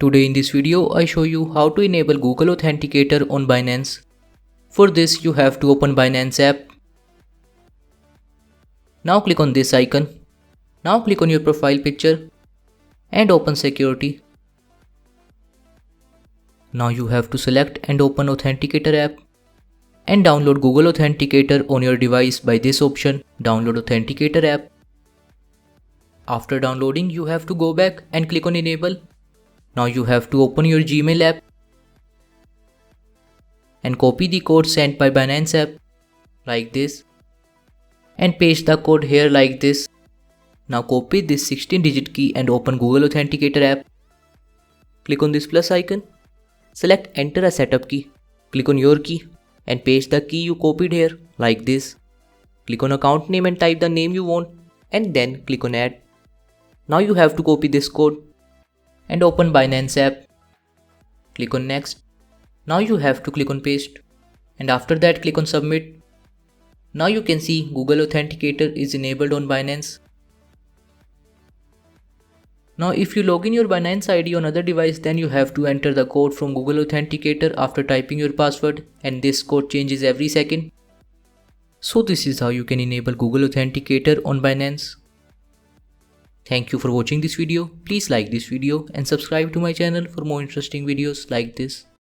Today in this video, I show you how to enable Google Authenticator on Binance. For this, you have to open Binance app. Now click on this icon. Now click on your profile picture and open security. Now you have to select and open Authenticator app and download Google Authenticator on your device by this option, download Authenticator app. After downloading, you have to go back and click on enable. Now you have to open your Gmail app and copy the code sent by Binance app like this and paste the code here like this. Now copy this 16-digit key and open Google Authenticator app. Click on this plus icon. Select enter a setup key. Click on your key and paste the key you copied here like this. Click on account name and type the name you want and then click on add. Now you have to copy this code and open Binance app. Click on next. Now you have to click on paste and after that click on submit. Now you can see Google Authenticator is enabled on Binance. Now if you log in your Binance ID on other device, then you have to enter the code from Google Authenticator after typing your password, and this code changes every second. So this is how you can enable Google Authenticator on Binance. Thank you for watching this video. Please like this video and subscribe to my channel for more interesting videos like this.